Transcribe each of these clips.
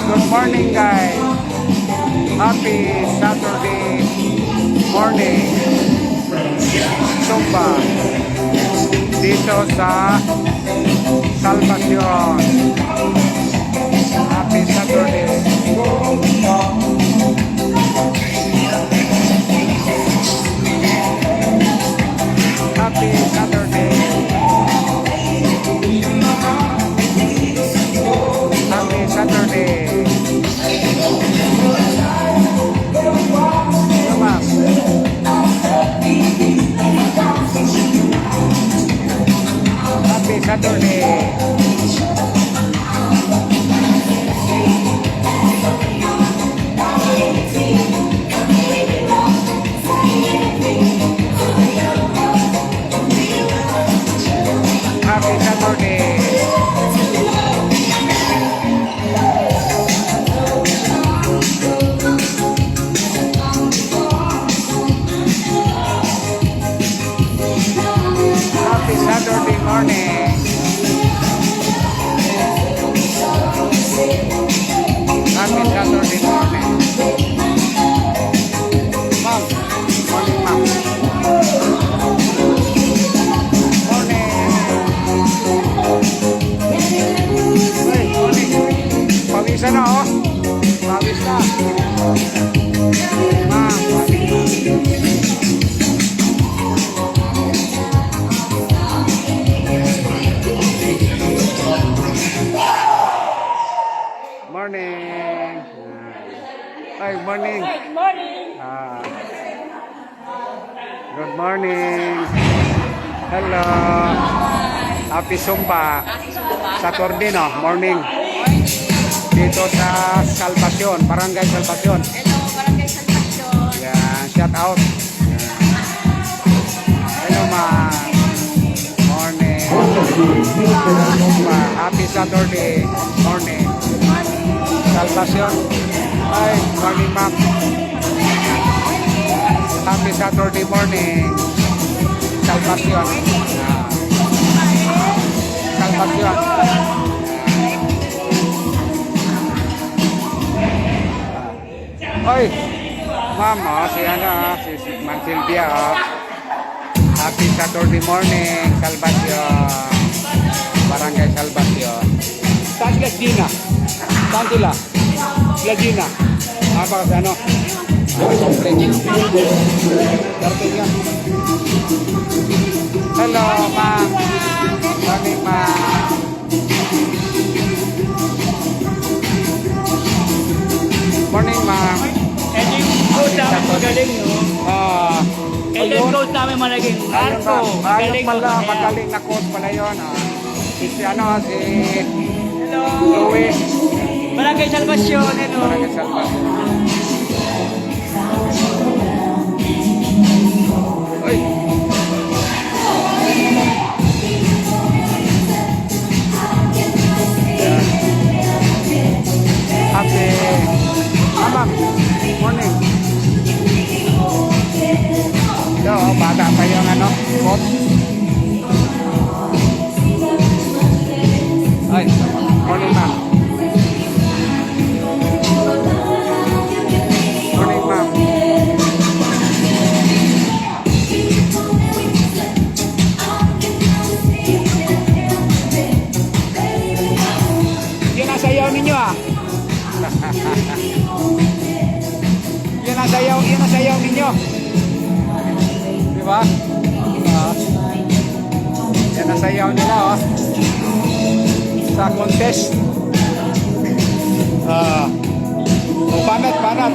Good morning guys. Happy Saturday morning. Zumba. Dito sa Salvacion. Happy Saturday. Happy Saturday. Happy Saturday. Lumas. Happy Saturday. Happy Saturday. Happy Saturday morning. Happy Saturday morning. Ma'am. Morning, ma'am. Pawisan na oh. Pawis na. Morning. Ay, morning. Good morning. Good morning. Hello. Happy Zumba. Saturday no, morning. Dito sa Salvacion, Barangay Salvacion. Hello, Barangay Salvacion. Yan, shout out. Hello ma. Morning. Happy Saturday morning. Salvacion. Ay, morning ma'am. Happy Saturday morning. Salvacion. Salvacion. Oy, ma'am, oh, si Man Silvia, oh. Happy Saturday morning, Salvacion. Barangay Salvacion. Saan sila Gina? Saan sila? Sila Gina. Baka sa ano? Dating yan. Hello, ma'am. Morning, ma'am. Morning, ma'am. Coach namin magaling, no? Coach namin malaging. Marco, magaling pala, magaling na coach pala yun. Si ano, si Hello. Louie. Barangay Salvacion, hello. Barangay Salvacion. Uy. Happy Mama, morning. Ito, bata pa yung ano, coach. Ay, morning ma'am. Morning ma'am. Yun ang sayaw ninyo ah. Yun ang sayaw ninyo. Di ba? Yan ang sayaw nila oh. Sa contest. Banat.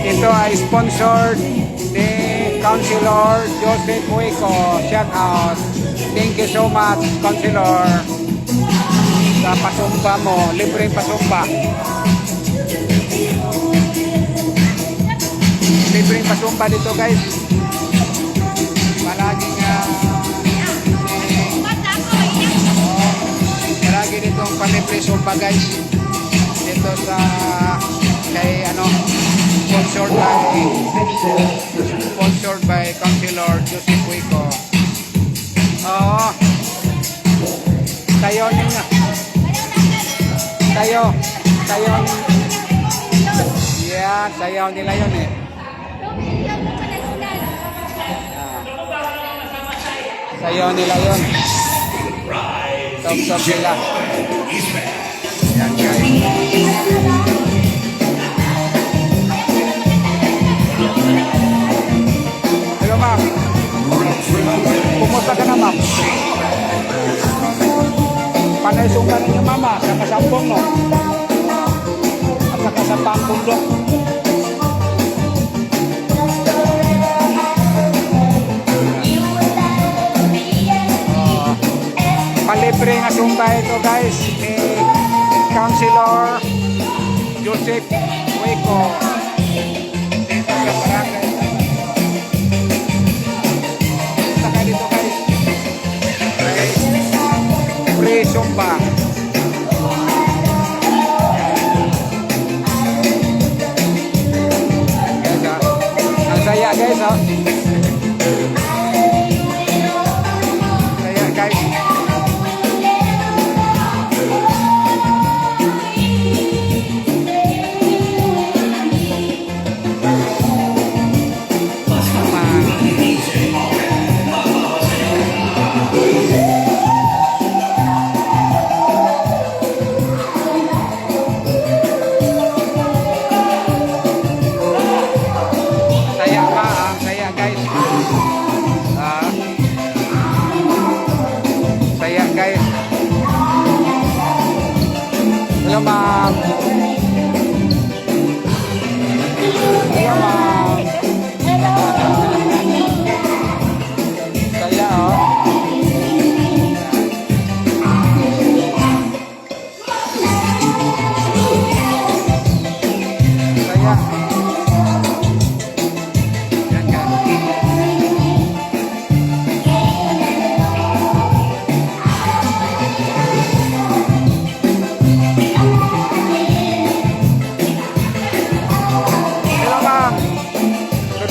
Ito ay sponsored ni Councilor Joseph Huico. Shout out. Thank you so much, Councilor. Sa pasumba mo, libreng pasumba. Libreng pasumba dito guys. Palaging ganitong palibre sumpa guys. Dito sa kay ano, sponsored by Councilor Joseph Wico. Oo. Tayo ninyo. Tayo. Yeah, sayaw nila yun eh. Sayaw nila yun. Top nila. Yan guys. Hello ma'am. Kumusta ka na ma'am? Panay sungkan ninyo mama sa kasampong no? At sa kasampang bundok. Palibre nga sumpa ito guys ni Councilor Joseph Wico dito sa barangay. Saka dito guys ay free sumpa. Ang saya guys oh. Saya guys. Hello ma'am. Hello ma'am. Saya oh. Saya. Yan guys.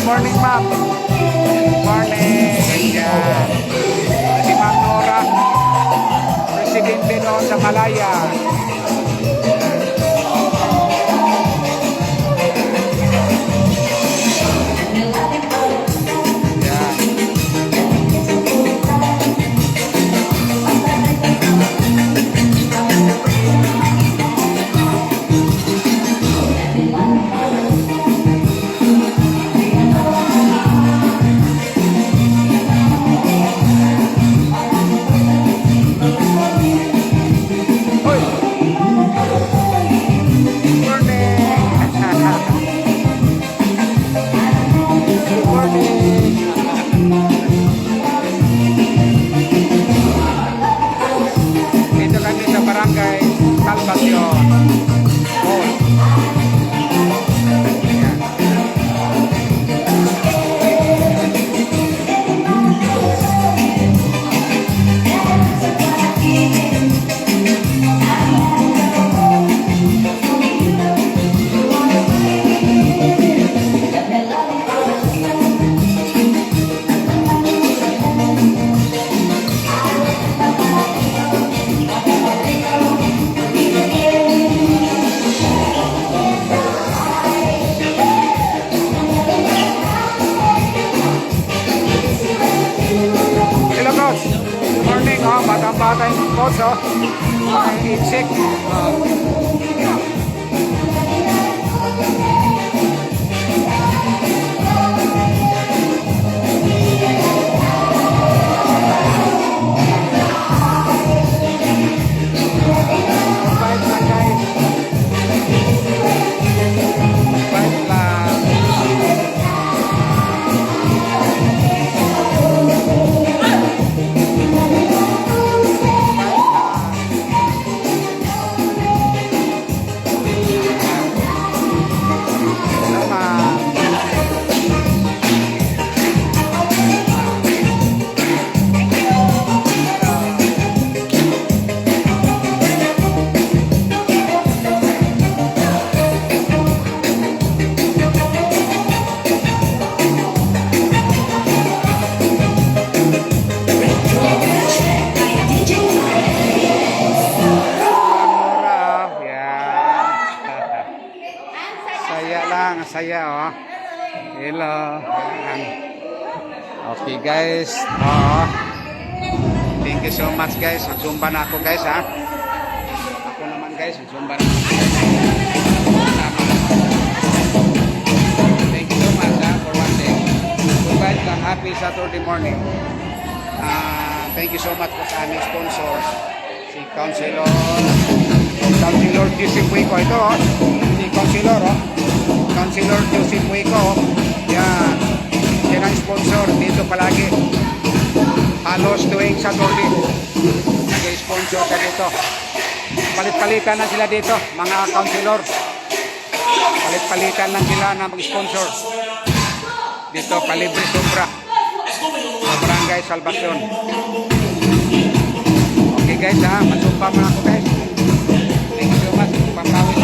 Morning, ma'am. Morning. Yan. Si Ma'am Nora, presidente doon sa Malaya. Dito kami sa barangay Salvacion. Morning, oh, batang-bata yung coach, oh. Mga insect. Bait lang, guys. Bait lang. saya, oh. Hello. Ayan. Okay, guys. Oo. Thank you so much, guys. Nagsumba na ako, guys, ha. Ako naman, guys. Nagsumba na ako. Thank you so much, ha, for watching. Goodbye and happy Saturday morning. Thank you so much po sa aming sponsor, si Councilor Joseph Huico. Ito, oh. Si Councilor, oh. Councilor Joseph Huico, oh. Yan. Yan ang sponsor dito palagi. Halos tuwing Saturday, nag-sponsor ka dito. Palit-palitan na sila dito, mga councilor. Palit-palitan lang sila na mag-sponsor. Dito, Palibre Sobra. Sa Barangay Salvacion. Okay guys, ha. Masumpa mo na ako, guys. Thank you so much. Pampawis